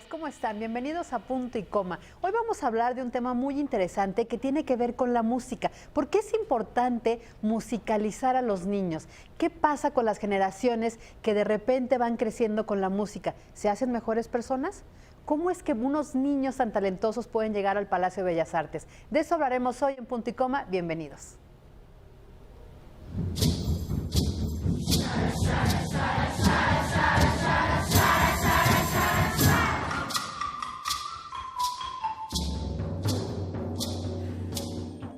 días, ¿cómo están? Bienvenidos a Punto y Coma. Hoy vamos a hablar de un tema muy interesante que tiene que ver con la música. ¿Por qué es importante musicalizar a los niños? ¿Qué pasa con las generaciones que de repente van creciendo con la música? ¿Se hacen mejores personas? ¿Cómo es que unos niños tan talentosos pueden llegar al Palacio de Bellas Artes? De eso hablaremos hoy en Punto y Coma. Bienvenidos.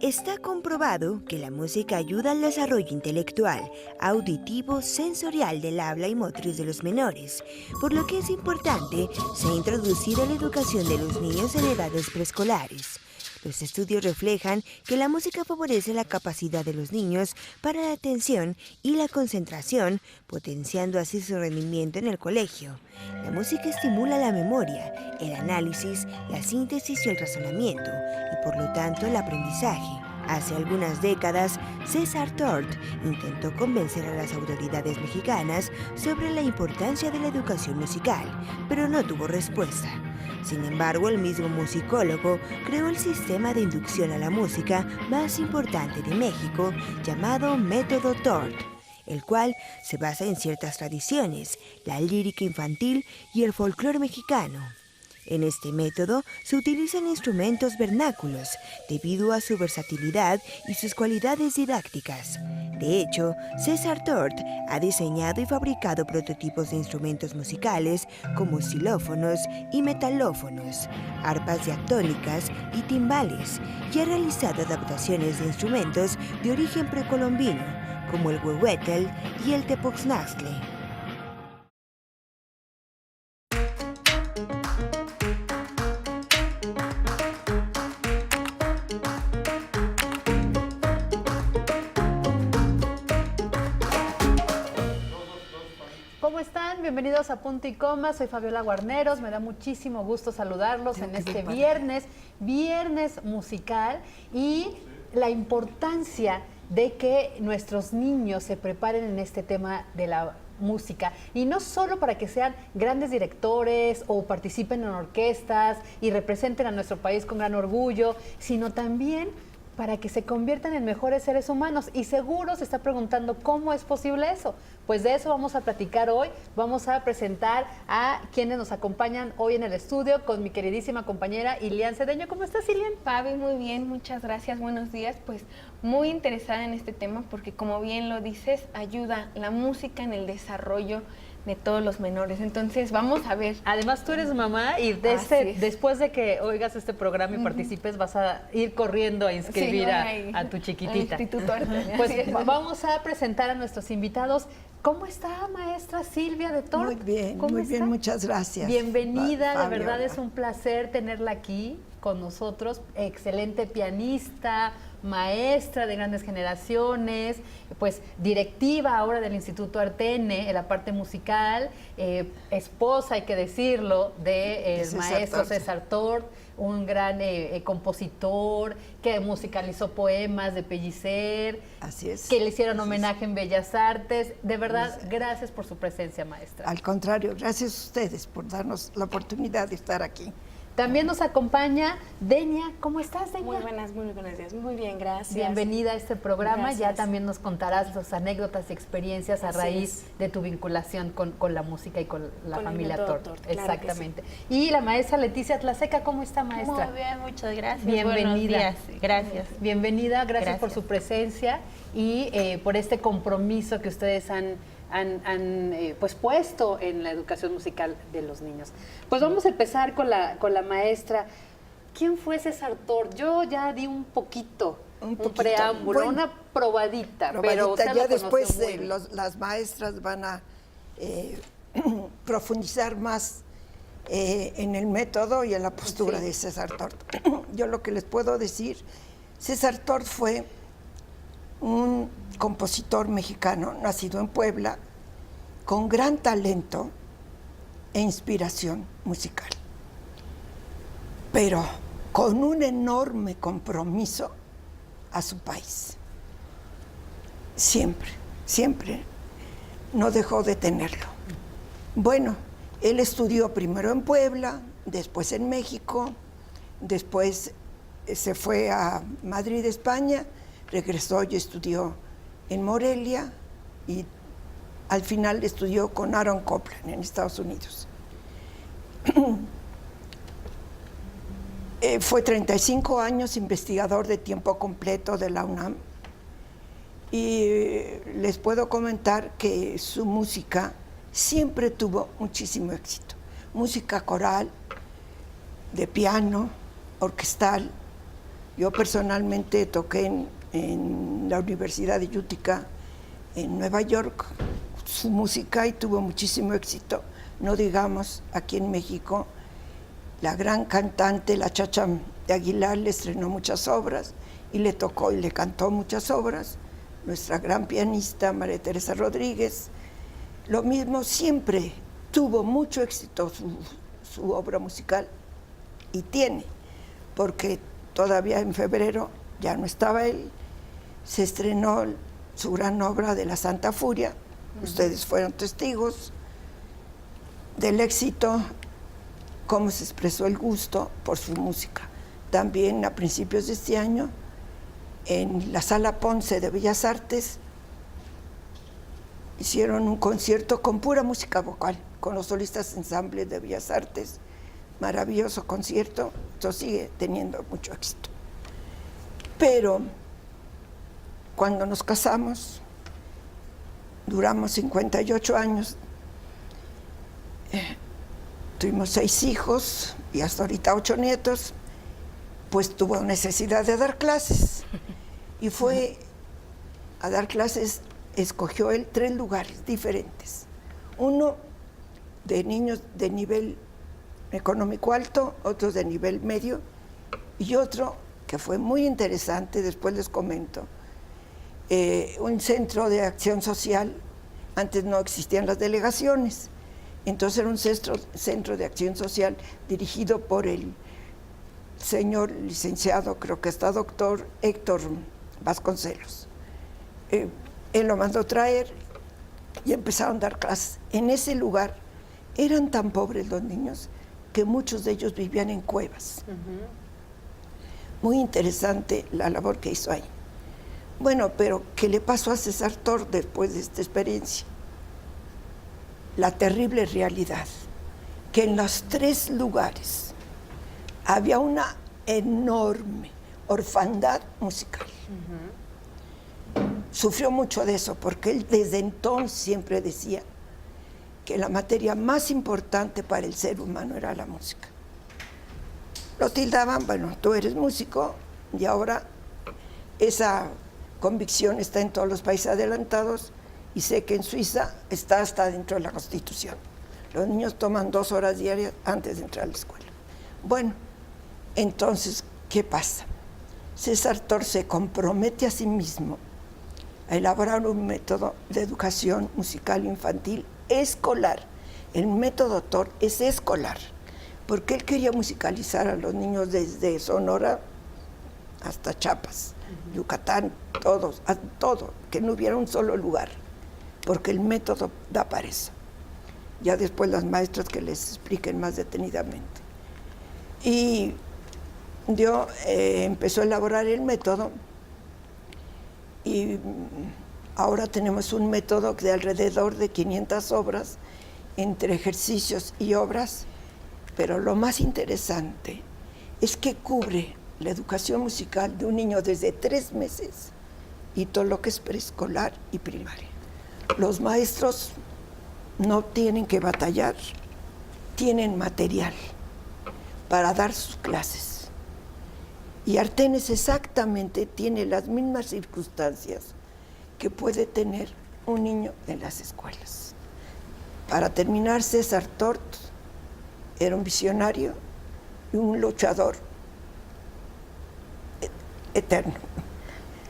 Está comprobado que la música ayuda al desarrollo intelectual, auditivo, sensorial del habla y motriz de los menores, por lo que es importante se ha introducido la educación de los niños en edades preescolares. Los estudios reflejan que la música favorece la capacidad de los niños para la atención y la concentración, potenciando así su rendimiento en el colegio. La música estimula la memoria, el análisis, la síntesis y el razonamiento, y por lo tanto el aprendizaje. Hace algunas décadas, César Tort intentó convencer a las autoridades mexicanas sobre la importancia de la educación musical, pero no tuvo respuesta. Sin embargo, el mismo musicólogo creó el sistema de inducción a la música más importante de México, llamado Método Tort, el cual se basa en ciertas tradiciones, la lírica infantil y el folclore mexicano. En este método se utilizan instrumentos vernáculos debido a su versatilidad y sus cualidades didácticas. De hecho, César Tort ha diseñado y fabricado prototipos de instrumentos musicales como xilófonos y metalófonos, arpas diatónicas y timbales, y ha realizado adaptaciones de instrumentos de origen precolombino como el huehuetel y el tepoxtlaxtle. ¿Cómo están? Bienvenidos a Punto y Coma. Soy Fabiola Guarneros. Me da muchísimo gusto saludarlos en este viernes musical, y la importancia de que nuestros niños se preparen en este tema de la música, y no solo para que sean grandes directores o participen en orquestas y representen a nuestro país con gran orgullo, sino también para que se conviertan en mejores seres humanos. Y seguro se está preguntando cómo es posible eso. Pues de eso vamos a platicar hoy. Vamos a presentar a quienes nos acompañan hoy en el estudio con mi queridísima compañera Ilian Cedeño. ¿Cómo estás, Ilian? Fabi, muy bien, muchas gracias, buenos días. Pues muy interesada en este tema porque, como bien lo dices, ayuda la música en el desarrollo de todos los menores. Entonces, vamos a ver. Además, tú eres mamá y después de que oigas este programa y participes, vas a ir corriendo a inscribir a tu chiquitita. Pues vamos a presentar a nuestros invitados. ¿Cómo está, maestra Silvia de Tort? Muy bien, muchas gracias. Bienvenida, Fabiola. de verdad es un placer tenerla aquí con nosotros. Excelente pianista, maestra de grandes generaciones, pues directiva ahora del Instituto Artene en la parte musical, esposa, hay que decirlo, del maestro César Tort, un gran compositor que musicalizó poemas de Pellicer. Así es. Que le hicieron homenaje en Bellas Artes. De verdad, gracias por su presencia, maestra. Al contrario, gracias a ustedes por darnos la oportunidad de estar aquí. También nos acompaña Denia. ¿Cómo estás, Denia? Muy buenos días. Muy bien, gracias. Bienvenida a este programa. Gracias. Ya también nos contarás las anécdotas y experiencias a raíz de tu vinculación con la música y con la familia Tort. Exactamente. Y la maestra Leticia Tlaseca, ¿cómo está, maestra? Muy bien, muchas gracias. Bienvenida. Buenos días. Gracias. Bienvenida, gracias por su presencia y por este compromiso que ustedes han pues puesto en la educación musical de los niños. Pues vamos a empezar con la maestra. ¿Quién fue César Tort? Yo ya di un preámbulo, bueno, una probadita, pero usted ya después las maestras van a profundizar más en el método y en la postura de César Tort. Yo lo que les puedo decir, César Tort fue un compositor mexicano nacido en Puebla con gran talento e inspiración musical, pero con un enorme compromiso a su país. Siempre no dejó de tenerlo. Bueno, él estudió primero en Puebla, después en México, después se fue a Madrid, España, regresó y estudió en Morelia y al final estudió con Aaron Copland en Estados Unidos. Fue 35 años investigador de tiempo completo de la UNAM y les puedo comentar que su música siempre tuvo muchísimo éxito. Música coral, de piano, orquestal. Yo personalmente toqué en la Universidad de Utica, en Nueva York, su música y tuvo muchísimo éxito. No digamos aquí en México, la gran cantante, la Chacha de Aguilar, le estrenó muchas obras y le tocó y le cantó muchas obras. Nuestra gran pianista, María Teresa Rodríguez, lo mismo, siempre tuvo mucho éxito su obra musical y tiene, porque todavía en febrero ya no estaba él, se estrenó su gran obra de La Santa Furia. Ustedes fueron testigos del éxito, cómo se expresó el gusto por su música. También a principios de este año, en la Sala Ponce de Bellas Artes, hicieron un concierto con pura música vocal, con los solistas ensambles de Bellas Artes. Maravilloso concierto, esto sigue teniendo mucho éxito. Pero cuando nos casamos, duramos 58 años, tuvimos 6 hijos y hasta ahorita 8 nietos, pues tuvo necesidad de dar clases y fue a dar clases, escogió él 3 lugares diferentes. Uno de niños de nivel económico alto, otro de nivel medio y otro que fue muy interesante, después les comento, un centro de acción social. Antes no existían las delegaciones, entonces era un centro de acción social dirigido por el señor licenciado, creo que está doctor Héctor Vasconcelos. Él lo mandó traer y empezaron a dar clases. En ese lugar eran tan pobres los niños que muchos de ellos vivían en cuevas. Muy interesante la labor que hizo ahí. Bueno, pero ¿qué le pasó a César Tort después de esta experiencia? La terrible realidad, que en los 3 lugares había una enorme orfandad musical. Sufrió mucho de eso, porque él desde entonces siempre decía que la materia más importante para el ser humano era la música. Lo tildaban, bueno, tú eres músico, y ahora esa convicción está en todos los países adelantados, y sé que en Suiza está hasta dentro de la Constitución. Los niños toman 2 horas diarias antes de entrar a la escuela. Bueno, entonces, ¿qué pasa? César Tort se compromete a sí mismo a elaborar un método de educación musical infantil escolar. El método Tort es escolar, porque él quería musicalizar a los niños desde Sonora hasta Chiapas, Yucatán, todos, a todo, que no hubiera un solo lugar, porque el método da para eso. Ya después las maestras que les expliquen más detenidamente. Y empezó a elaborar el método y ahora tenemos un método de alrededor de 500 obras entre ejercicios y obras, pero lo más interesante es que cubre la educación musical de un niño desde 3 meses y todo lo que es preescolar y primaria. Los maestros no tienen que batallar, tienen material para dar sus clases. Y Artenes exactamente tiene las mismas circunstancias que puede tener un niño en las escuelas. Para terminar, César Tort era un visionario y un luchador eterno.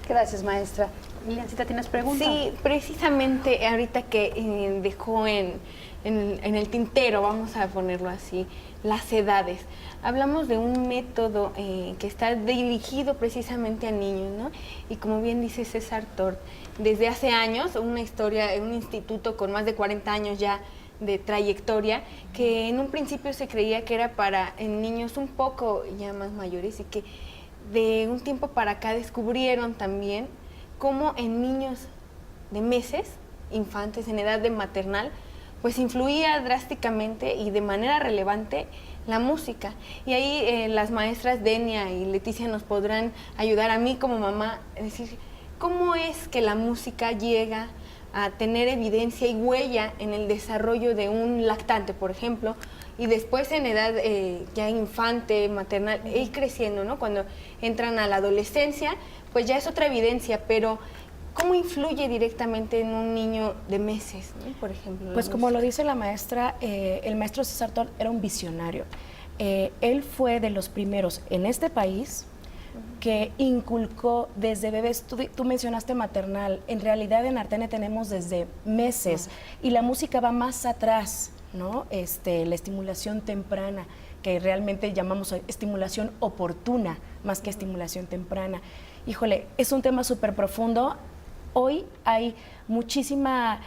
Gracias, maestra. Liliancita, ¿tienes preguntas? Sí, precisamente ahorita que dejó en el tintero, vamos a ponerlo así, las edades. Hablamos de un método que está dirigido precisamente a niños, ¿no? Y como bien dice César Tort, desde hace años, una historia, un instituto con más de 40 años ya de trayectoria, que en un principio se creía que era para niños un poco ya más mayores, y que de un tiempo para acá descubrieron también cómo en niños de meses, infantes en edad de maternal, pues influía drásticamente y de manera relevante la música. Y ahí las maestras Denia y Leticia nos podrán ayudar a mí como mamá a decir cómo es que la música llega a tener evidencia y huella en el desarrollo de un lactante, por ejemplo, y después en edad ya infante, maternal, ir creciendo, ¿no? Cuando entran a la adolescencia, pues ya es otra evidencia, pero ¿cómo influye directamente en un niño de meses, ¿no? Por ejemplo? Pues como lo dice la maestra, el maestro César Tort era un visionario. Él fue de los primeros en este país que inculcó desde bebés, tú mencionaste maternal, en realidad en Artene tenemos desde meses y la música va más atrás, ¿no? La estimulación temprana, que realmente llamamos estimulación oportuna, más que estimulación temprana. Híjole, es un tema súper profundo. Hoy hay muchísimos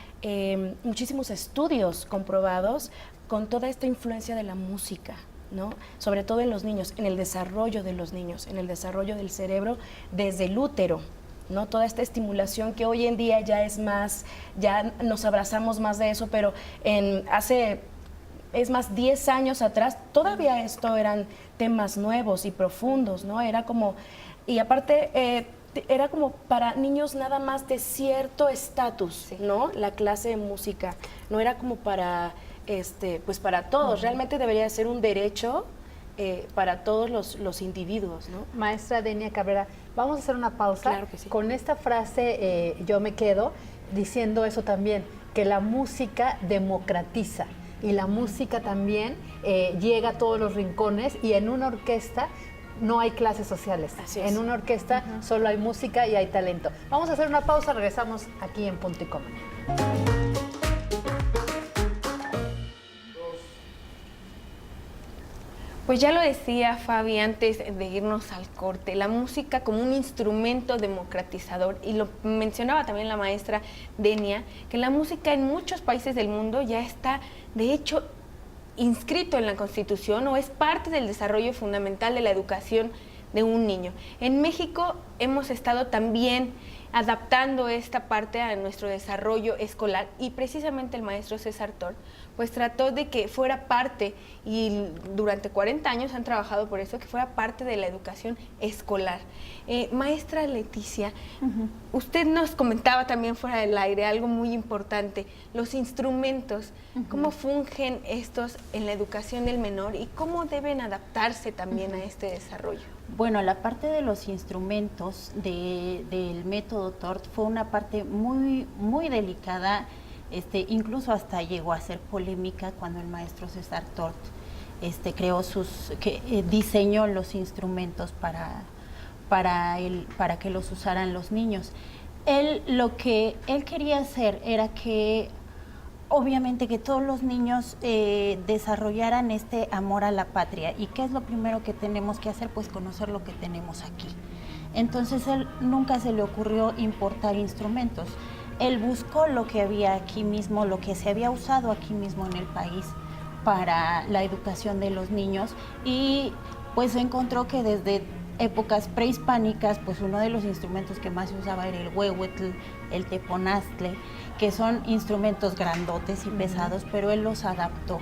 estudios comprobados con toda esta influencia de la música, ¿no? Sobre todo en los niños, en el desarrollo de los niños, en el desarrollo del cerebro desde el útero, ¿no? Toda esta estimulación que hoy en día ya es más, ya nos abrazamos más de eso, pero es más, 10 años atrás, todavía esto eran temas nuevos y profundos, ¿no? Era como, y aparte, era como para niños nada más de cierto estatus, ¿no? La clase de música, no era como para, pues para todos, realmente debería ser un derecho para todos los individuos, ¿no? Maestra Denia Cabrera, vamos a hacer una pausa. Claro que sí. Con esta frase yo me quedo diciendo eso también, que la música democratiza y la música también llega a todos los rincones, y en una orquesta no hay clases sociales. Así es. En una orquesta solo hay música y hay talento. Vamos a hacer una pausa, regresamos aquí en Punto y Coma. Pues ya lo decía Fabi antes de irnos al corte, la música como un instrumento democratizador, y lo mencionaba también la maestra Denia, que la música en muchos países del mundo ya está, de hecho, inscrito en la Constitución o es parte del desarrollo fundamental de la educación de un niño. En México hemos estado también adaptando esta parte a nuestro desarrollo escolar, y precisamente el maestro César Tort pues trató de que fuera parte, y durante 40 años han trabajado por eso, que fuera parte de la educación escolar. Maestra Leticia, usted nos comentaba también fuera del aire algo muy importante, los instrumentos, cómo fungen estos en la educación del menor y cómo deben adaptarse también a este desarrollo. Bueno, la parte de los instrumentos del método Tort fue una parte muy, muy delicada, incluso hasta llegó a ser polémica cuando el maestro César Tort diseñó los instrumentos para que los usaran los niños. Lo que él quería hacer era que obviamente que todos los niños desarrollaran este amor a la patria. ¿Y qué es lo primero que tenemos que hacer? Pues conocer lo que tenemos aquí. Entonces él nunca se le ocurrió importar instrumentos. Él buscó lo que había aquí mismo, lo que se había usado aquí mismo en el país para la educación de los niños, y pues encontró que desde épocas prehispánicas, pues uno de los instrumentos que más se usaba era el huehuetl, el teponaztle, que son instrumentos grandotes y pesados, pero él los adaptó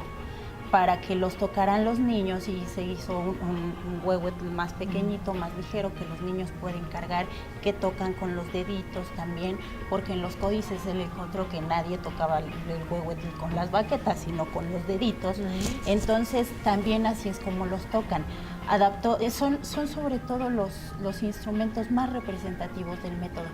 para que los tocaran los niños, y se hizo un huehuetl más pequeñito, más ligero, que los niños pueden cargar, que tocan con los deditos también, porque en los códices se le encontró que nadie tocaba el huehuetl con las baquetas, sino con los deditos. Entonces también así es como los tocan. Adaptó, son sobre todo los instrumentos más representativos del método.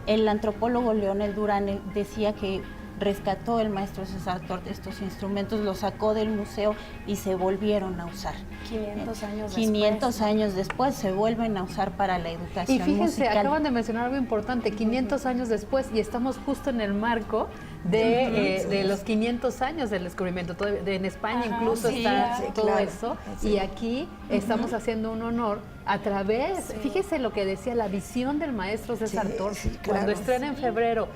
El antropólogo Leonel Durán decía que rescató el maestro César Tort estos instrumentos, los sacó del museo y se volvieron a usar. 500 años después se vuelven a usar para la educación musical. Y fíjense, musical. acaban de mencionar algo importante, 500 años después, y estamos justo en el marco de los 500 años del descubrimiento. En España incluso está todo claro. eso. Y aquí estamos haciendo un honor a través, fíjese lo que decía, la visión del maestro César Tort. Cuando estrena en febrero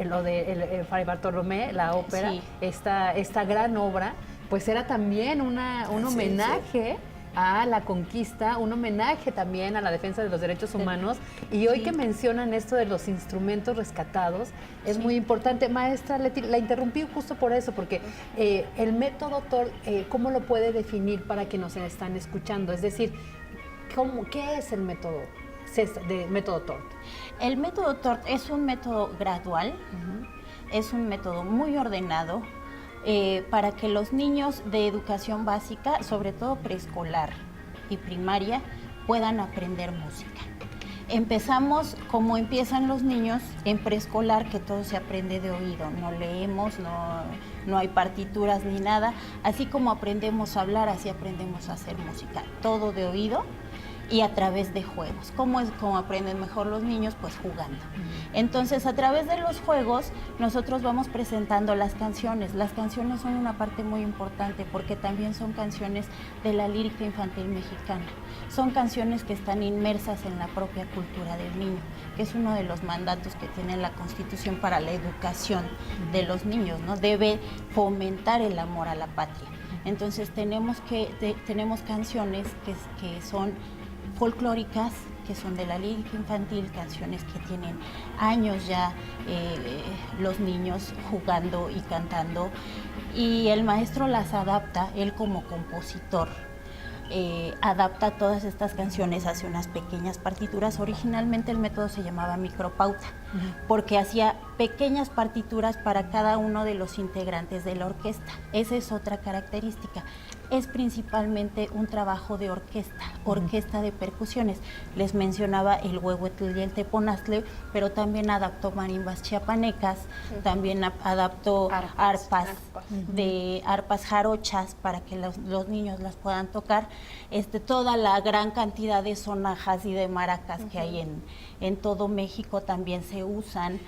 lo de Fray Bartolomé, la ópera, esta gran obra, pues era también un homenaje a la conquista, un homenaje también a la defensa de los derechos humanos. Y hoy que mencionan esto de los instrumentos rescatados, es muy importante. Maestra Leti, la interrumpí justo por eso, porque el método Tort, ¿cómo lo puede definir para que nos están escuchando? Es decir, ¿qué es el método Tort? El método Tort es un método gradual, es un método muy ordenado, para que los niños de educación básica, sobre todo preescolar y primaria, puedan aprender música. Empezamos como empiezan los niños en preescolar, que todo se aprende de oído, no leemos, no hay partituras ni nada, así como aprendemos a hablar, así aprendemos a hacer música, todo de oído y a través de juegos. ¿Cómo es como aprenden mejor los niños? Pues jugando. Entonces, a través de los juegos, nosotros vamos presentando las canciones. Las canciones son una parte muy importante porque también son canciones de la lírica infantil mexicana. Son canciones que están inmersas en la propia cultura del niño, que es uno de los mandatos que tiene la Constitución para la educación de los niños, ¿no? Debe fomentar el amor a la patria. Entonces, tenemos canciones que son folclóricas, que son de la lírica infantil, canciones que tienen años ya los niños jugando y cantando, y el maestro las adapta, él como compositor, adapta todas estas canciones, hace unas pequeñas partituras. Originalmente el método se llamaba micropauta, porque hacía pequeñas partituras para cada uno de los integrantes de la orquesta. Esa es otra característica. Es principalmente un trabajo de orquesta de percusiones. Les mencionaba el huehuetl y el teponaztle, pero también adaptó marimbas chiapanecas, también adaptó arpas jarochas para que los niños las puedan tocar. Toda la gran cantidad de sonajas y de maracas que hay en todo México también se usan.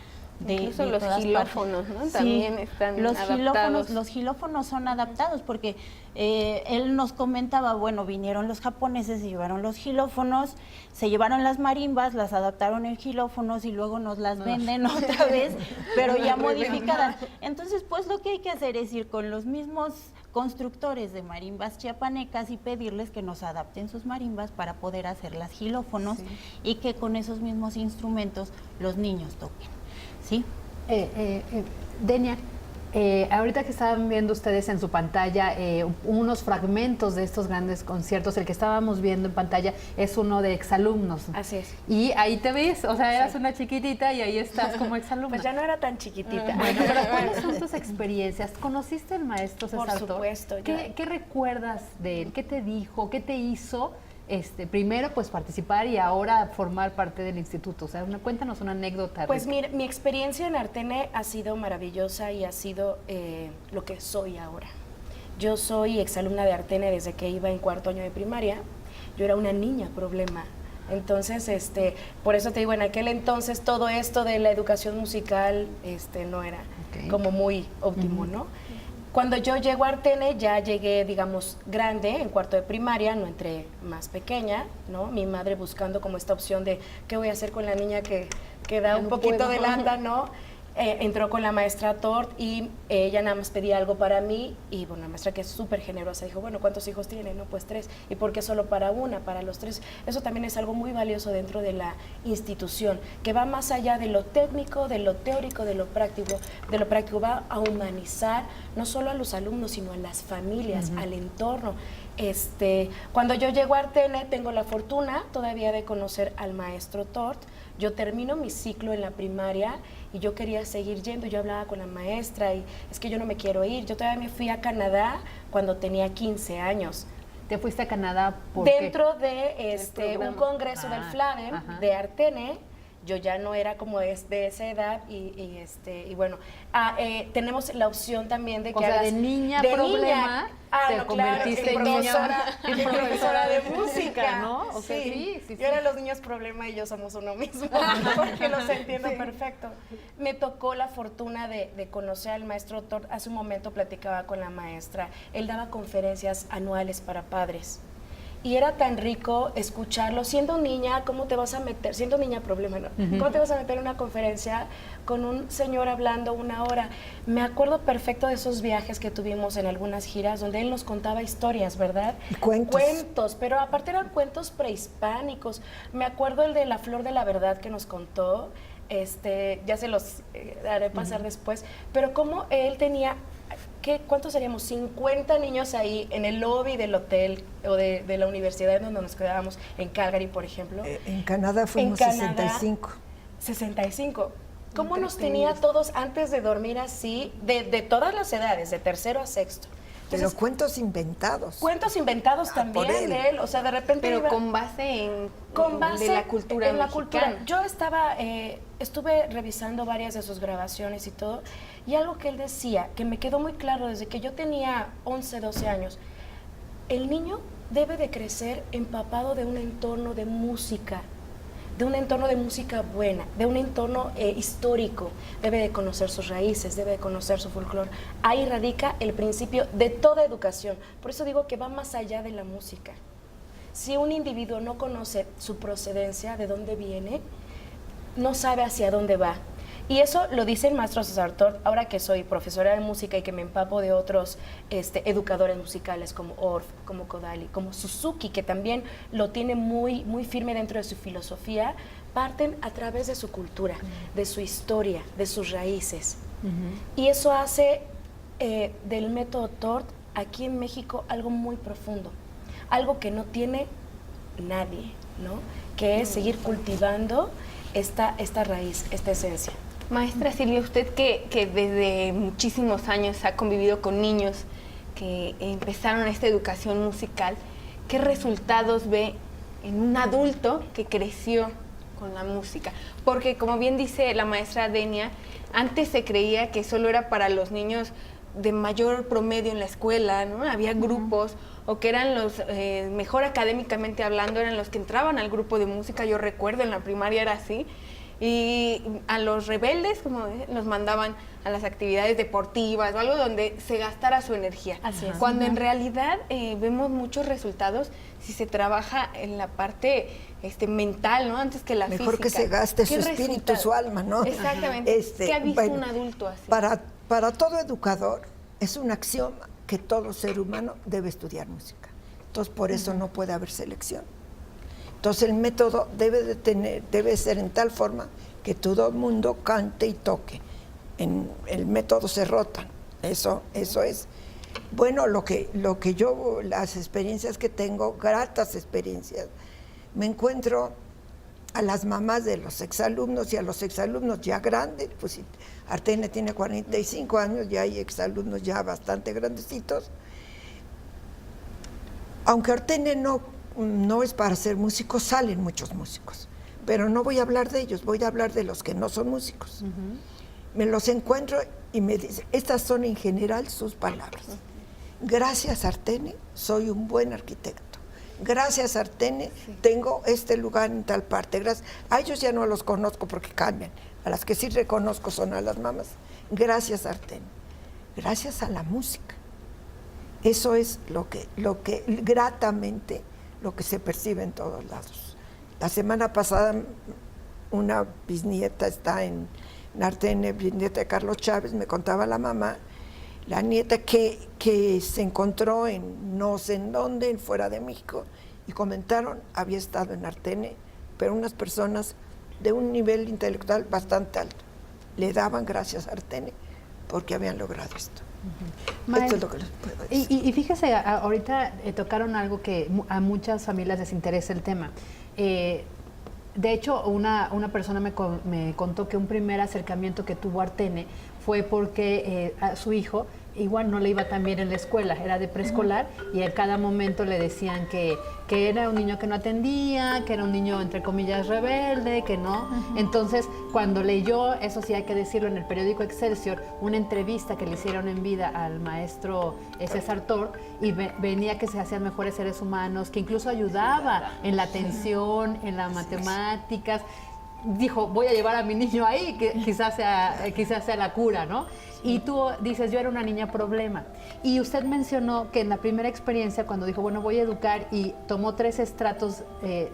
Incluso los xilófonos, ¿no? Sí, también están adaptados. Los xilófonos son adaptados porque él nos comentaba, bueno, vinieron los japoneses, se llevaron los xilófonos, se llevaron las marimbas, las adaptaron en xilófonos y luego nos las venden otra vez, pero ya modificadas. Entonces, pues lo que hay que hacer es ir con los mismos constructores de marimbas chiapanecas y pedirles que nos adapten sus marimbas para poder hacer las xilófonos y que con esos mismos instrumentos los niños toquen. ¿Sí? Denia, ahorita que estaban viendo ustedes en su pantalla unos fragmentos de estos grandes conciertos, el que estábamos viendo en pantalla es uno de exalumnos. Así es. Y ahí te ves, o sea, eras una chiquitita y ahí estás como exalumna. Pues ya no era tan chiquitita. Bueno, pero ¿cuáles son tus experiencias? ¿Conociste al maestro César Tort? Por supuesto. ¿Qué recuerdas de él? ¿Qué te dijo? ¿Qué te hizo? Primero, pues participar y ahora formar parte del instituto. O sea, cuéntanos una anécdota. Pues mi experiencia en Artene ha sido maravillosa y ha sido lo que soy ahora. Yo soy exalumna de Artene desde que iba en cuarto año de primaria. Yo era una niña problema. Entonces, por eso te digo, en aquel entonces todo esto de la educación musical no era como muy óptimo, ¿no? Cuando yo llego a Artene, ya llegué, digamos, grande, en cuarto de primaria, no entré más pequeña, ¿no? Mi madre buscando como esta opción de qué voy a hacer con la niña que da un poquito de lata, ¿no? Entró con la maestra Tort y ella nada más pedía algo para mí y bueno, la maestra, que es súper generosa, dijo, bueno, ¿cuántos hijos tiene? No, pues 3. ¿Y por qué solo para una? Para los 3. Eso también es algo muy valioso dentro de la institución, que va más allá de lo técnico, de lo teórico, de lo práctico. Va a humanizar no solo a los alumnos, sino a las familias, al entorno. Cuando yo llego a Artene, tengo la fortuna todavía de conocer al maestro Tort. Yo termino mi ciclo en la primaria y yo quería seguir yendo. Yo hablaba con la maestra y es que yo no me quiero ir. Yo todavía me fui a Canadá cuando tenía 15 años. ¿Te fuiste a Canadá por dentro de un congreso del FLADEM de Artene? Yo ya no era como es de esa edad y bueno, tenemos la opción también de que O sea, hagas de niña problema, te no, claro, convertiste en en profesora de música, ¿no? O sea, sí, sí. Y ahora los niños problema y yo somos uno mismo, porque los entiendo perfecto. Me tocó la fortuna de conocer al maestro Tort. Hace un momento platicaba con la maestra. Él daba conferencias anuales para padres. Y era tan rico escucharlo. Siendo niña, ¿cómo te vas a meter? Siendo niña, problema, ¿no? ¿Cómo te vas a meter en una conferencia con un señor hablando 1 hora? Me acuerdo perfecto de esos viajes que tuvimos en algunas giras donde él nos contaba historias, ¿verdad? Y cuentos. Cuentos, pero aparte eran cuentos prehispánicos. Me acuerdo el de La Flor de la Verdad que nos contó. Ya se los haré pasar después. Pero cómo él tenía... ¿Cuántos seríamos? 50 niños ahí en el lobby del hotel o de la universidad donde nos quedábamos, en Calgary, por ejemplo. En Canadá fuimos En Canadá, 65. 65. ¿Cómo nos tenía todos antes de dormir así, de todas las edades, de tercero a sexto? Pero Entonces, cuentos inventados. cuentos inventados por también él. de él, o sea, de repente Pero iba- con base en con base de la cultura en la mexicana. cultura. Yo estuve revisando varias de sus grabaciones y todo, y algo que él decía, que me quedó muy claro desde que yo tenía 11, 12 años, el niño debe de crecer empapado de un entorno de música buena, de un entorno histórico, debe de conocer sus raíces, debe de conocer su folclore. Ahí radica el principio de toda educación. Por eso digo que va más allá de la música. Si un individuo no conoce su procedencia, de dónde viene, no sabe hacia dónde va. Y eso lo dice el maestro César Tort, ahora que soy profesora de música y que me empapo de otros educadores musicales como Orff, como Kodaly, como Suzuki, que también lo tiene muy, muy firme dentro de su filosofía, parten a través de su cultura, de su historia, de sus raíces. Y eso hace del método Tort aquí en México algo muy profundo, algo que no tiene nadie, ¿no? Que es seguir cultivando esta raíz, esta esencia. Maestra Silvia, usted que desde muchísimos años ha convivido con niños que empezaron esta educación musical, ¿qué resultados ve en un adulto que creció con la música? Porque como bien dice la maestra Denia, antes se creía que solo era para los niños de mayor promedio en la escuela, ¿no? Había grupos o que eran los mejor académicamente hablando, eran los que entraban al grupo de música. Yo recuerdo en la primaria era así. Y a los rebeldes, como los mandaban a las actividades deportivas o algo donde se gastara su energía. Así es. Cuando en realidad vemos muchos resultados si se trabaja en la parte mental, ¿no? Antes que la física. Mejor que se gaste su ¿Qué espíritu, resultado? su alma, ¿no? Exactamente. ¿Qué ha visto Bueno, un adulto así? Para todo educador es un axioma que todo ser humano debe estudiar música. Entonces, por eso no puede haber selección. Entonces, el método debe ser en tal forma que todo el mundo cante y toque. En el método se rotan. Eso es. Bueno, las experiencias que tengo, gratas experiencias, me encuentro a las mamás de los exalumnos y a los exalumnos ya grandes, pues Artene tiene 45 años, ya hay exalumnos ya bastante grandecitos. Aunque Artene no es para ser músico, salen muchos músicos, pero no voy a hablar de ellos, voy a hablar de los que no son músicos. Me los encuentro y me dicen, estas son en general sus palabras. Gracias, Artene, soy un buen arquitecto. Gracias, Artene, tengo este lugar en tal parte. Gracias. A ellos ya no los conozco porque cambian. A las que sí reconozco son a las mamás. Gracias, Artene. Gracias a la música. Eso es lo que gratamente lo que se percibe en todos lados. La semana pasada una bisnieta está en Artene, bisnieta de Carlos Chávez, me contaba la mamá, la nieta que se encontró en no sé en dónde, fuera de México, y comentaron, había estado en Artene, pero unas personas de un nivel intelectual bastante alto. Le daban gracias a Artene porque habían logrado esto. Esto es lo que les puedo decir. Y fíjese, ahorita tocaron algo que a muchas familias les interesa el tema. De hecho, una persona me contó que un primer acercamiento que tuvo Artene fue porque a su hijo igual no le iba tan bien en la escuela, era de preescolar, y en cada momento le decían que era un niño que no atendía, que era un niño entre comillas rebelde, que no. Entonces, cuando leyó, eso sí hay que decirlo, en el periódico Excelsior, una entrevista que le hicieron en vida al maestro César Tort, y venía que se hacían mejores seres humanos, que incluso ayudaba en la atención, en las matemáticas. Dijo, voy a llevar a mi niño ahí, que quizás sea la cura, ¿no? Y tú dices, yo era una niña problema. Y usted mencionó que en la primera experiencia, cuando dijo, bueno, voy a educar, y tomó 3 estratos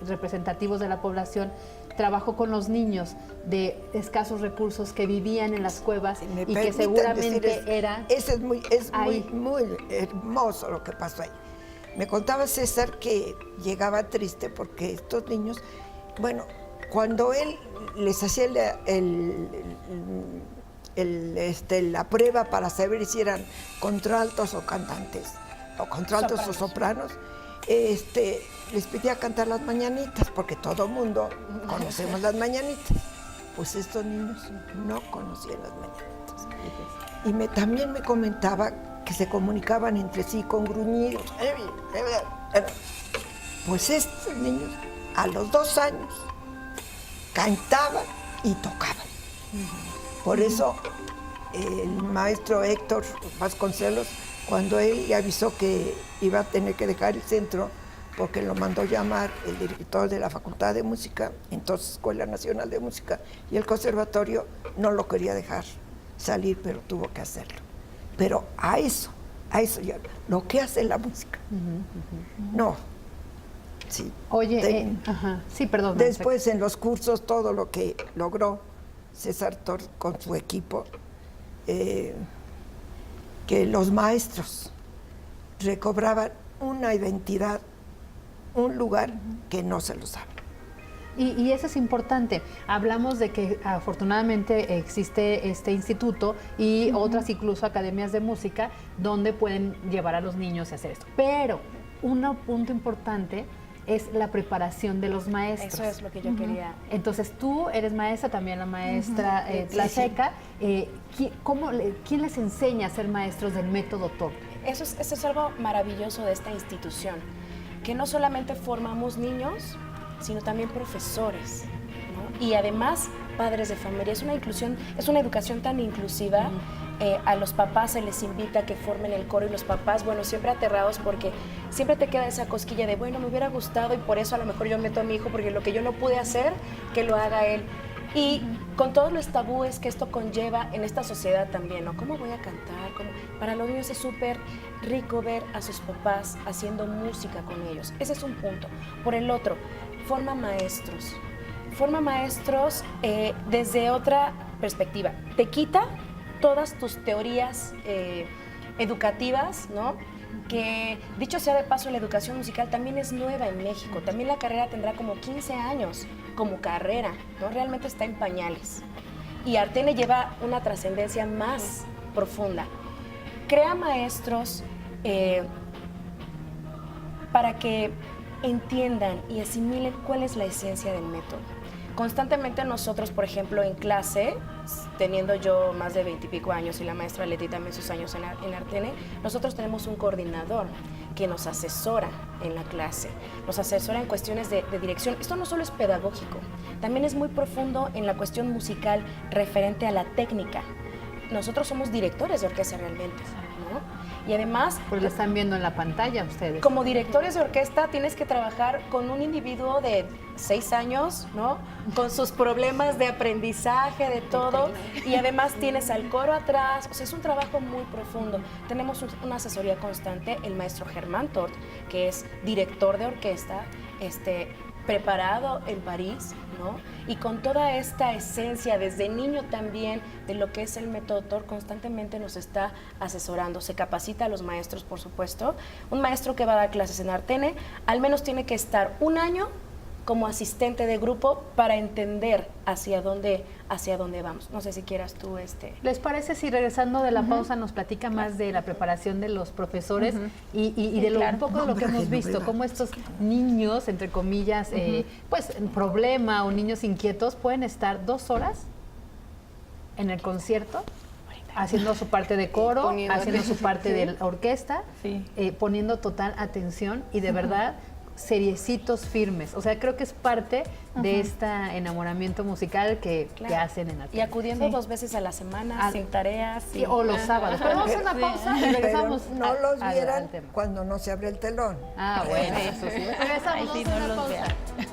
representativos de la población, trabajó con los niños de escasos recursos que vivían en las cuevas y que seguramente era... Eso es muy hermoso lo que pasó ahí. Me contaba César que llegaba triste porque estos niños, bueno, cuando él les hacía la prueba para saber si eran contraltos o cantantes, o contraltos o sopranos, les pedía cantar las mañanitas, porque todo mundo conocemos las mañanitas. Pues estos niños no conocían las mañanitas. Y también me comentaba que se comunicaban entre sí con gruñidos. Pues estos niños, a los 2 años, cantaban y tocaban. Por eso el maestro Héctor Vasconcelos, cuando él le avisó que iba a tener que dejar el centro, porque lo mandó llamar el director de la Facultad de Música, entonces Escuela Nacional de Música, y el conservatorio, no lo quería dejar salir, pero tuvo que hacerlo. Pero a eso ya, lo que hace la música. No. Sí. Oye, sí, perdón. Después en los cursos, todo lo que logró César Tort con su equipo, que los maestros recobraban una identidad, un lugar que no se lo sabe. Y eso es importante. Hablamos de que afortunadamente existe este instituto y otras incluso academias de música donde pueden llevar a los niños a hacer esto. Pero un punto importante es la preparación de los maestros. Eso es lo que yo quería. Entonces tú eres maestra, también la maestra Tlaseca. ¿Quién les enseña a ser maestros del método Tort? Eso es algo maravilloso de esta institución, que no solamente formamos niños, sino también profesores, ¿no? Y además padres de familia. Es una inclusión, es una educación tan inclusiva. A los papás se les invita a que formen el coro, y los papás, bueno, siempre aterrados porque siempre te queda esa cosquilla de, bueno, me hubiera gustado y por eso a lo mejor yo meto a mi hijo, porque lo que yo no pude hacer, que lo haga él. Y con todos los tabúes que esto conlleva en esta sociedad también, ¿no? ¿Cómo voy a cantar? Para los niños es súper rico ver a sus papás haciendo música con ellos. Ese es un punto. Por el otro, forma maestros. Forma maestros desde otra perspectiva. Te quita todas tus teorías educativas, ¿no? Que, dicho sea de paso, la educación musical también es nueva en México. También la carrera tendrá como 15 años como carrera, ¿no? Realmente está en pañales. Y Artene lleva una trascendencia más profunda. Crea maestros para que entiendan y asimilen cuál es la esencia del método. Constantemente nosotros, por ejemplo, en clase, teniendo yo más de 20 y pico años y la maestra Leti también sus años en Artene, nosotros tenemos un coordinador que nos asesora en la clase, nos asesora en cuestiones de dirección. Esto no solo es pedagógico, también es muy profundo en la cuestión musical referente a la técnica. Nosotros somos directores de orquesta realmente, ¿no? Y además... Pues lo están viendo en la pantalla ustedes. Como directores de orquesta tienes que trabajar con un individuo de 6 años, ¿no? Con sus problemas de aprendizaje, de todo. Y además tienes al coro atrás. O sea, es un trabajo muy profundo. Tenemos una asesoría constante. El maestro Germán Tort, que es director de orquesta, preparado en París, ¿no? Y con toda esta esencia desde niño también de lo que es el método Tort, constantemente nos está asesorando. Se capacita a los maestros, por supuesto. Un maestro que va a dar clases en Artene al menos tiene que estar 1 año como asistente de grupo para entender hacia dónde vamos. No sé si quieras tú ¿Les parece si regresando de la pausa nos platica más de la preparación de los profesores y de un poco de lo que hemos visto, cómo estos niños, entre comillas, pues en problema o niños inquietos pueden estar 2 horas en el concierto? haciendo su parte de coro, Poniendo haciendo su parte sí. de la orquesta, Sí. poniendo total atención y de verdad seriecitos firmes. O sea, creo que es parte de este enamoramiento musical que hacen en la Y tele. acudiendo 2 veces a la semana, sin tareas. O los sábados. Pero vamos a hacer una pausa y regresamos. Pero no los al vieran tema. cuando no se abre el telón. Ah, bueno, eso sí. Regresamos, Ahí sí vamos a no una los pausa. vean.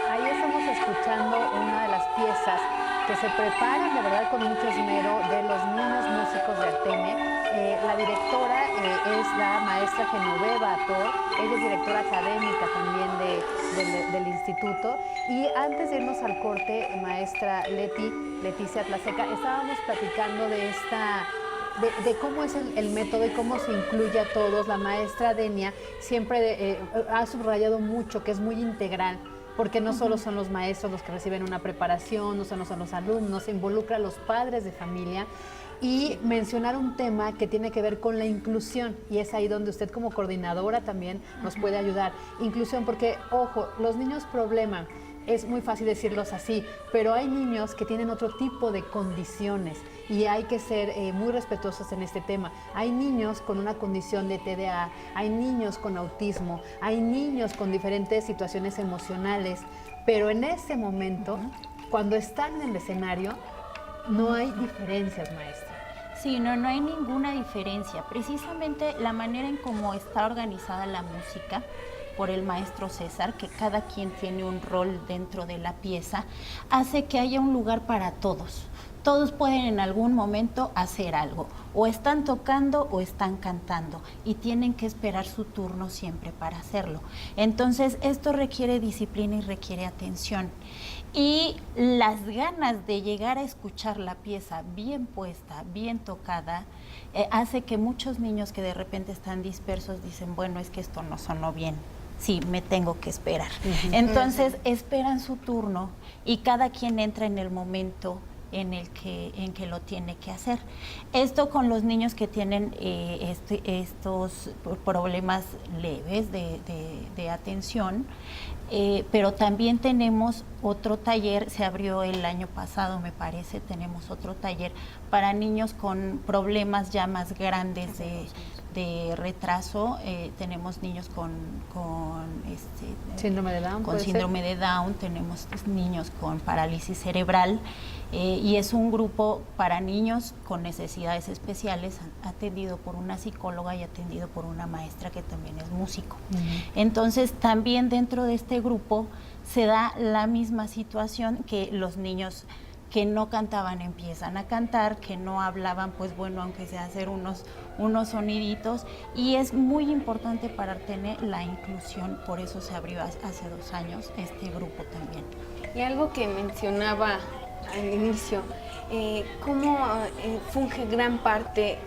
Ahí estamos escuchando una de las piezas que se preparan de verdad con mucho esmero de los niños músicos de Arteme. La directora es la maestra Genoveva Ator, ella es directora académica también del instituto. Y antes de irnos al corte, maestra Leticia Tlaseca, estábamos platicando de de cómo es el método y cómo se incluye a todos. La maestra Denia siempre ha subrayado mucho que es muy integral, porque no solo son los maestros los que reciben una preparación, no solo son los alumnos, se involucra a los padres de familia y mencionar un tema que tiene que ver con la inclusión, y es ahí donde usted como coordinadora también nos puede ayudar. Inclusión, porque, ojo, los niños problema, es muy fácil decirlos así, pero hay niños que tienen otro tipo de condiciones y hay que ser muy respetuosos en este tema. Hay niños con una condición de TDA, hay niños con autismo, hay niños con diferentes situaciones emocionales, pero en ese momento, cuando están en el escenario, no hay diferencias, maestra. Sí, no hay ninguna diferencia. Precisamente la manera en cómo está organizada la música por el maestro César, que cada quien tiene un rol dentro de la pieza, hace que haya un lugar para todos. Todos pueden en algún momento hacer algo, o están tocando o están cantando, y tienen que esperar su turno siempre para hacerlo. Entonces, esto requiere disciplina y requiere atención. Y las ganas de llegar a escuchar la pieza bien puesta, bien tocada, hace que muchos niños que de repente están dispersos dicen, bueno, es que esto no sonó bien. Sí, me tengo que esperar. Entonces, esperan su turno y cada quien entra en el momento en que lo tiene que hacer. Esto con los niños que tienen estos problemas leves de atención, pero también tenemos otro taller, se abrió el año pasado, me parece, tenemos otro taller para niños con problemas ya más grandes de retraso. Tenemos niños con síndrome de Down. Con síndrome de Down, tenemos niños con parálisis cerebral, y es un grupo para niños con necesidades especiales, atendido por una psicóloga y atendido por una maestra que también es músico. Entonces, también dentro de este grupo se da la misma situación, que los niños que no cantaban empiezan a cantar, que no hablaban, pues bueno, aunque sea hacer unos soniditos, y es muy importante para Arteme la inclusión, por eso se abrió hace 2 años este grupo también. Y algo que mencionaba al inicio, cómo funge gran parte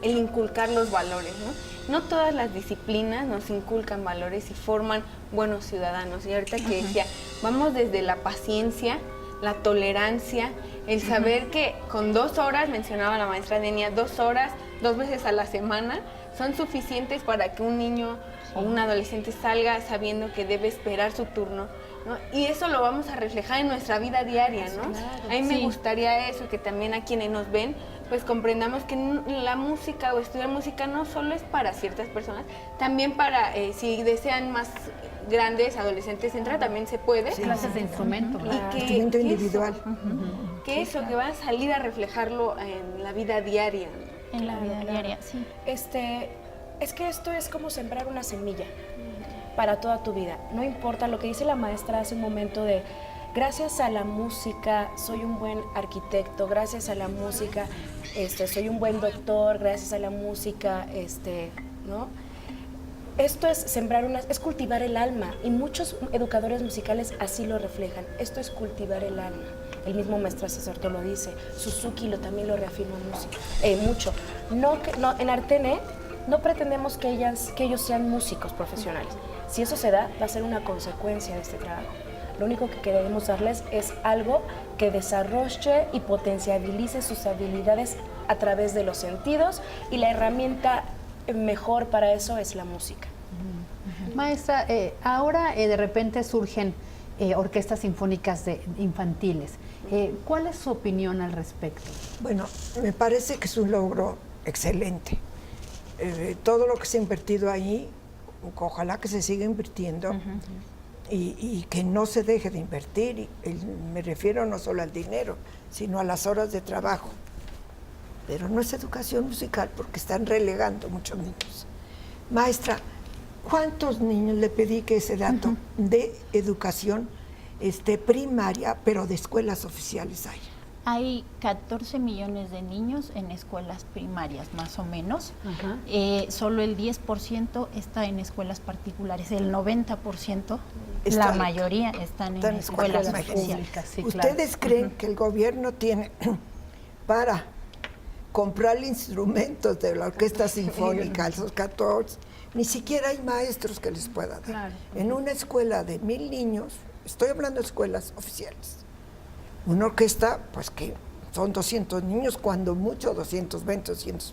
el inculcar los valores, ¿no? No todas las disciplinas nos inculcan valores y forman buenos ciudadanos. Y ahorita que decía, vamos desde la paciencia, la tolerancia, el saber que con 2 horas, mencionaba la maestra Denia, 2 horas, 2 veces a la semana, son suficientes para que un niño o un adolescente salga sabiendo que debe esperar su turno, ¿no? Y eso lo vamos a reflejar en nuestra vida diaria, ¿no? A mí me gustaría eso, que también a quienes nos ven, pues comprendamos que la música o estudiar música no solo es para ciertas personas, también para, si desean más grandes, adolescentes entrar, también se puede. Clases de instrumento. Y Instrumento individual. que van a salir a reflejarlo en la vida diaria. En la vida diaria, sí. Es que esto es como sembrar una semilla para toda tu vida. No importa lo que dice la maestra hace un momento de gracias a la música soy un buen arquitecto, gracias a la música soy un buen doctor, gracias a la música, ¿no? Esto es sembrar es cultivar el alma, y muchos educadores musicales así lo reflejan. Esto es cultivar el alma. El mismo maestro César Tort lo dice, Suzuki también lo reafirma mucho. No, en Artene no pretendemos que ellos sean músicos profesionales. Si eso se da, va a ser una consecuencia de este trabajo. Lo único que queremos darles es algo que desarrolle y potencialice sus habilidades a través de los sentidos, y la herramienta mejor para eso es la música. Maestra, ahora de repente surgen orquestas sinfónicas infantiles. ¿Cuál es su opinión al respecto? Bueno, me parece que es un logro excelente. Todo lo que se ha invertido ahí, ojalá que se siga invirtiendo y que no se deje de invertir. Me refiero no solo al dinero, sino a las horas de trabajo. Pero no es educación musical porque están relegando muchos niños. Maestra, ¿cuántos niños le pedí que ese dato de educación primaria, pero de escuelas oficiales hay? Hay 14 millones de niños en escuelas primarias, más o menos. Solo el 10% está en escuelas particulares. El 90%, la mayoría están en escuelas públicas. Sí, ¿Ustedes creen que el gobierno tiene para comprar instrumentos de la orquesta sinfónica, esos 14? Ni siquiera hay maestros que les puedan dar. Claro. En una escuela de 1000 niños, estoy hablando de escuelas oficiales, una orquesta, pues que son 200 niños, cuando mucho 220, 200.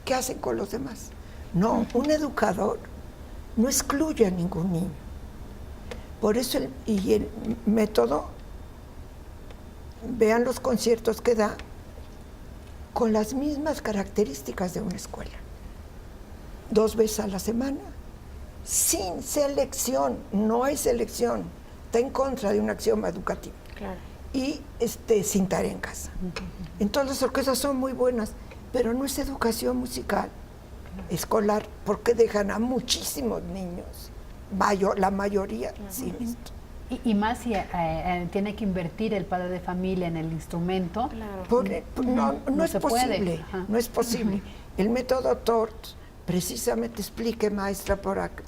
¿Qué hacen con los demás? No, un educador no excluye a ningún niño. Por eso el método, vean los conciertos que da con las mismas características de una escuela. 2 veces a la semana, sin selección, no hay selección, está en contra de un axioma educativo. Claro. Y sin tarea en casa. Entonces las orquestas son muy buenas, pero no es educación musical escolar, porque dejan a muchísimos niños, la mayoría, sin esto. Y más si tiene que invertir el padre de familia en el instrumento. Claro. No es posible, no es posible. El método Tort, precisamente explique, maestra, por acá,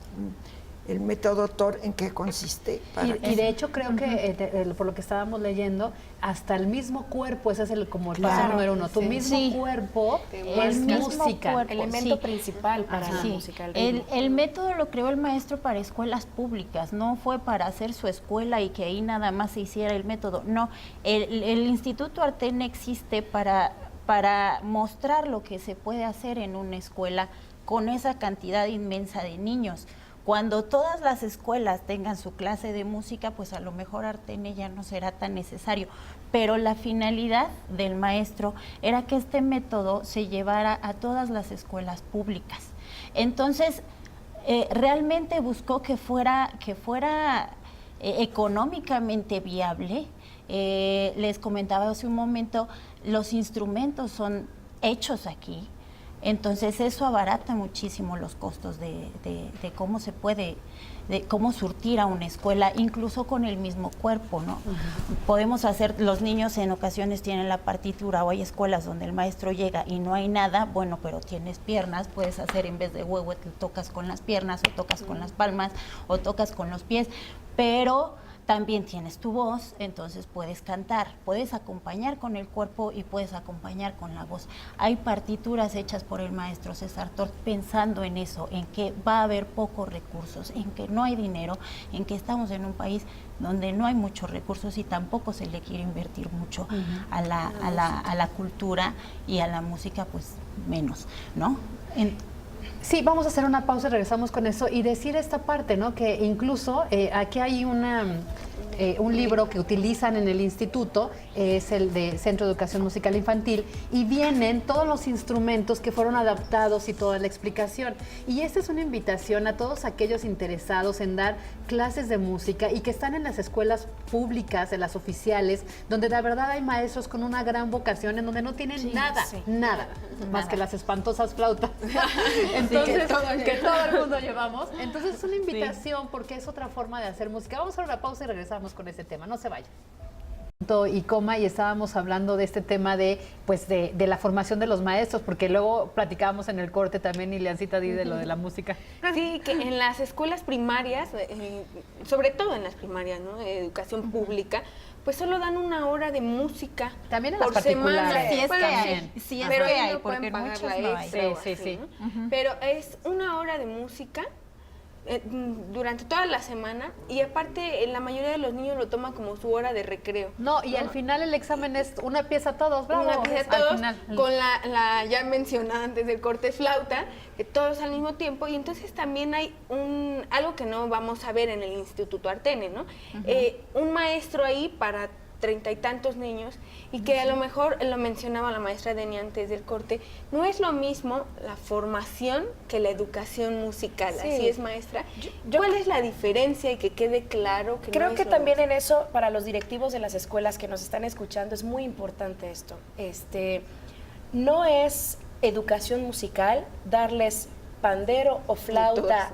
el método Tort, ¿en qué consiste? Y de hecho creo que, por lo que estábamos leyendo, hasta el mismo cuerpo, ese es como el paso número 1, tu mismo cuerpo es música. El elemento principal para la música. El método lo creó el maestro para escuelas públicas, no fue para hacer su escuela y que ahí nada más se hiciera el método. No, el Instituto Artene existe para mostrar lo que se puede hacer en una escuela con esa cantidad inmensa de niños. Cuando todas las escuelas tengan su clase de música, pues a lo mejor Artene ya no será tan necesario. Pero la finalidad del maestro era que este método se llevara a todas las escuelas públicas. Entonces, realmente buscó que fuera económicamente viable. Les comentaba hace un momento, los instrumentos son hechos aquí. Entonces eso abarata muchísimo los costos de cómo se puede, de cómo surtir a una escuela, incluso con el mismo cuerpo, ¿no? Podemos hacer, los niños en ocasiones tienen la partitura, o hay escuelas donde el maestro llega y no hay nada, bueno, pero tienes piernas, puedes hacer en vez de huevo, te tocas con las piernas, o tocas con las palmas, o tocas con los pies, pero también tienes tu voz, entonces puedes cantar, puedes acompañar con el cuerpo y puedes acompañar con la voz. Hay partituras hechas por el maestro César Tort pensando en eso, en que va a haber pocos recursos, en que no hay dinero, en que estamos en un país donde no hay muchos recursos y tampoco se le quiere invertir mucho a la cultura, y a la música pues menos, ¿no? Sí, vamos a hacer una pausa y regresamos con eso y decir esta parte, ¿no? Que incluso aquí hay una un libro que utilizan en el instituto, es el de Centro de Educación Musical Infantil, y vienen todos los instrumentos que fueron adaptados y toda la explicación. Y esta es una invitación a todos aquellos interesados en dar clases de música y que están en las escuelas públicas, en las oficiales, donde de verdad hay maestros con una gran vocación, en donde no tienen nada, más que las espantosas flautas. Entonces, que todo el mundo llevamos. Entonces es una invitación porque es otra forma de hacer música. Vamos a una pausa y regresamos con este tema. No se vayan. Y coma, y estábamos hablando de este tema de la formación de los maestros, porque luego platicábamos en el corte también, Iliancita, de lo de la música. Sí, que en las escuelas primarias, sobre todo en las primarias, ¿no? Educación pública, pues solo dan 1 hora de música también en las por semana. particulares. Sí, es Bueno, que hay. Sí, es pero que ahí hay, no pueden porque pagar muchos la no hay. extra o Sí, así, sí. ¿no? Pero es 1 hora de música durante toda la semana, y aparte la mayoría de los niños lo toman como su hora de recreo. No, y al final el examen es una pieza a todos, bravo. Una pieza Al todos, final. con la ya mencionada antes del corte flauta, que todos al mismo tiempo, y entonces también hay algo que no vamos a ver en el Instituto Artene, ¿no? Un maestro ahí para 30 y tantos niños, y que a lo mejor, lo mencionaba la maestra Deni antes del corte, no es lo mismo la formación que la educación musical. Sí. Así es, maestra. ¿Cuál es la diferencia, y que quede claro que Creo no que es lo también mismo? en eso, para los directivos de las escuelas que nos están escuchando, es muy importante esto. No es educación musical darles pandero o flauta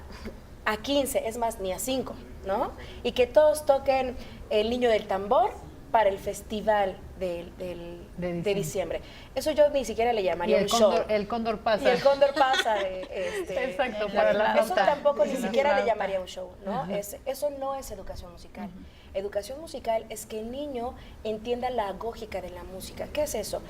a 15, es más, ni a 5, ¿no? Y que todos toquen El Niño del Tambor para el festival de diciembre. Eso yo ni siquiera le Y llamaría el un show. cóndor, el cóndor pasa. Y el cóndor pasa. Exacto, para la Eso flauta. tampoco ni Y la siquiera le flauta. llamaría un show, ¿no? Eso no es educación musical. Educación musical es que el niño entienda la agógica de la música. ¿Qué es eso?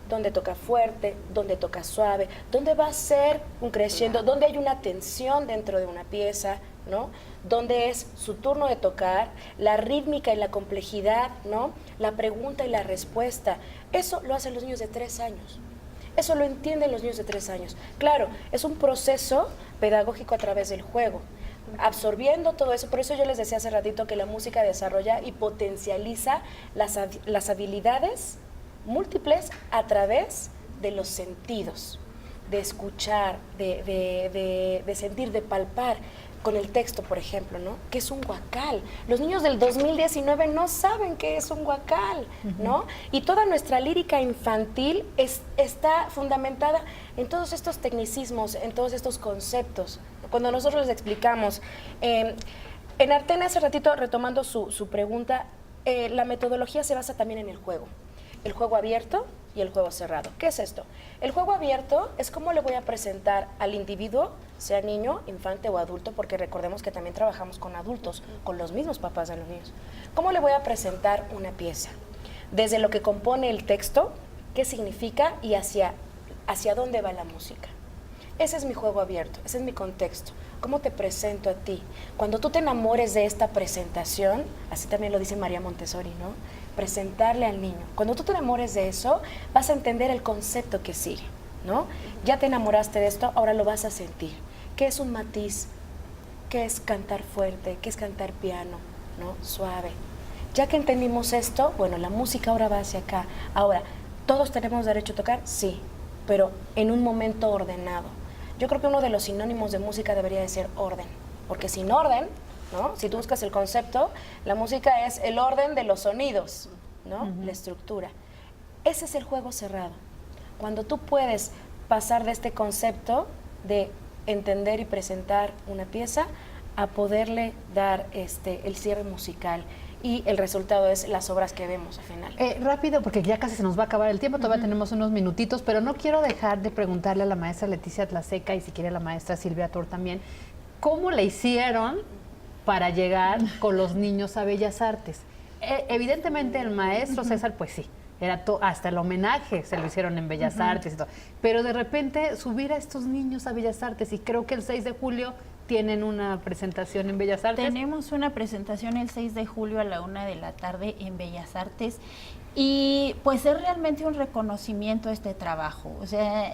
Dónde toca fuerte, dónde toca suave, dónde va a ser un crescendo, dónde hay una tensión dentro de una pieza, ¿no? Dónde es su turno de tocar, la rítmica y la complejidad, ¿no? La pregunta y la respuesta. Eso lo hacen los niños de 3 años. Eso lo entienden los niños de 3 años. Claro, es un proceso pedagógico a través del juego, absorbiendo todo eso. Por eso yo les decía hace ratito que la música desarrolla y potencializa las habilidades múltiples a través de los sentidos, de escuchar, de sentir, de palpar. Con el texto, por ejemplo, ¿no? ¿Qué es un huacal? Los niños del 2019 no saben qué es un huacal, ¿no? Y toda nuestra lírica infantil está fundamentada en todos estos tecnicismos, en todos estos conceptos. Cuando nosotros les explicamos, en Artene hace ratito, retomando su pregunta, la metodología se basa también en el juego abierto y el juego cerrado. ¿Qué es esto? El juego abierto es cómo le voy a presentar al individuo, sea niño, infante o adulto, porque recordemos que también trabajamos con adultos, con los mismos papás de los niños. ¿Cómo le voy a presentar una pieza? Desde lo que compone el texto, qué significa y hacia dónde va la música. Ese es mi juego abierto, ese es mi contexto. ¿Cómo te presento a ti? Cuando tú te enamores de esta presentación, así también lo dice María Montessori, ¿no? Presentarle al niño. Cuando tú te enamores de eso, vas a entender el concepto que sigue, ¿no? Ya te enamoraste de esto, ahora lo vas a sentir. ¿Qué es un matiz? ¿Qué es cantar fuerte? ¿Qué es cantar piano? ¿No? Suave. Ya que entendimos esto, bueno, la música ahora va hacia acá. Ahora, ¿todos tenemos derecho a tocar? Sí, pero en un momento ordenado. Yo creo que uno de los sinónimos de música debería de ser orden, porque sin orden, ¿no? Si tú buscas el concepto, la música es el orden de los sonidos, ¿no? La estructura. Ese es el juego cerrado. Cuando tú puedes pasar de este concepto de entender y presentar una pieza a poderle dar el cierre musical, y el resultado es las obras que vemos al final. Rápido, porque ya casi se nos va a acabar el tiempo, todavía tenemos unos minutitos, pero no quiero dejar de preguntarle a la maestra Leticia Tlaseca, y si quiere la maestra Silvia Tor también, ¿cómo le hicieron para llegar con los niños a Bellas Artes? Evidentemente el maestro César, pues sí, era hasta el homenaje se lo hicieron en Bellas Artes y todo, pero de repente subir a estos niños a Bellas Artes, y creo que el 6 de julio tienen una presentación en Bellas Artes. Tenemos una presentación el 6 de julio a la 1 de la tarde en Bellas Artes, y pues es realmente un reconocimiento a este trabajo. O sea,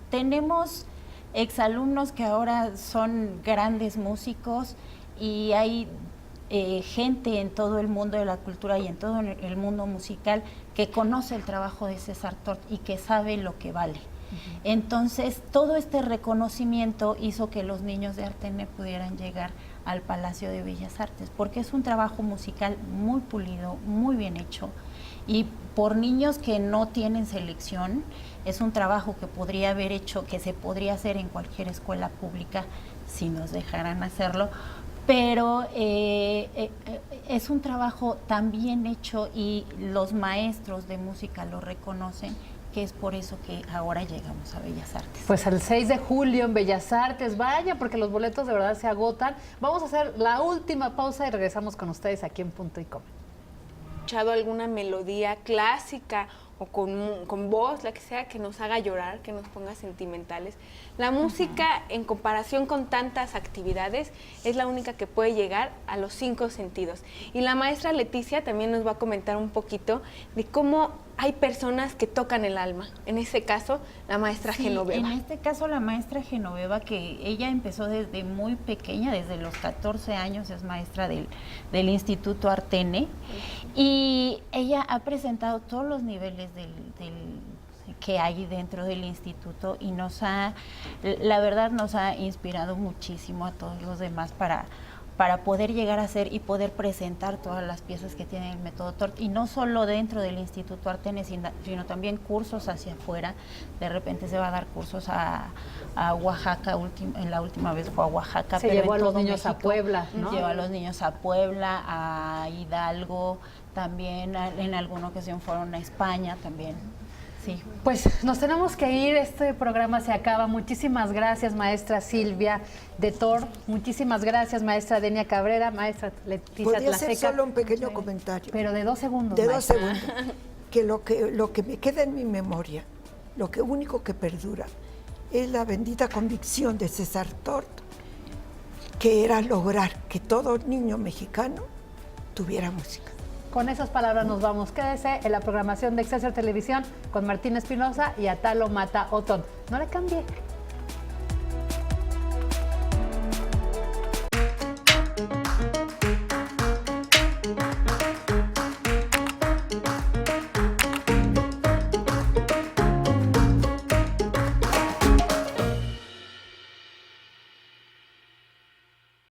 tenemos exalumnos que ahora son grandes músicos, y hay gente en todo el mundo de la cultura y en todo el mundo musical que conoce el trabajo de César Tort y que sabe lo que vale. Entonces, todo este reconocimiento hizo que los niños de Artene pudieran llegar al Palacio de Bellas Artes, porque es un trabajo musical muy pulido, muy bien hecho, y por niños que no tienen selección, es un trabajo que podría haber hecho, que se podría hacer en cualquier escuela pública si nos dejaran hacerlo, pero es un trabajo tan bien hecho y los maestros de música lo reconocen, que es por eso que ahora llegamos a Bellas Artes. Pues el 6 de julio en Bellas Artes, vaya, porque los boletos de verdad se agotan. Vamos a hacer la última pausa y regresamos con ustedes aquí en Punto y Coma. ¿Escuchado alguna melodía clásica o con voz, la que sea, que nos haga llorar, que nos ponga sentimentales? La música, en comparación con tantas actividades, es la única que puede llegar a los 5 sentidos. Y la maestra Leticia también nos va a comentar un poquito de cómo hay personas que tocan el alma. En ese caso, la maestra Genoveva. En este caso, la maestra Genoveva, que ella empezó desde muy pequeña, desde los 14 años, es maestra del Instituto Artene, y ella ha presentado todos los niveles que hay dentro del instituto y la verdad nos ha inspirado muchísimo a todos los demás para poder llegar a hacer y poder presentar todas las piezas que tiene el método Tort, y no solo dentro del Instituto Artene, sino también cursos hacia afuera. De repente se va a dar cursos a Oaxaca, en la última vez fue a Oaxaca. Se pero llevó a los niños México, a Puebla, ¿no? Llevó a los niños a Puebla, a Hidalgo, también en alguna ocasión fueron a España también. Sí. Pues nos tenemos que ir, este programa se acaba. Muchísimas gracias, maestra Silvia de Tort. Muchísimas gracias, maestra Denia Cabrera, maestra Leticia Podría Tlaseca. hacer solo un pequeño comentario. Pero de 2 segundos, De 2 maestra. segundos. Que lo que me queda en mi memoria, lo que único que perdura, es la bendita convicción de César Tort, que era lograr que todo niño mexicano tuviera música. Con esas palabras nos vamos. Quédese en la programación de Excelsior Televisión con Martín Espinosa y Atalo Mata Otón. No le cambie.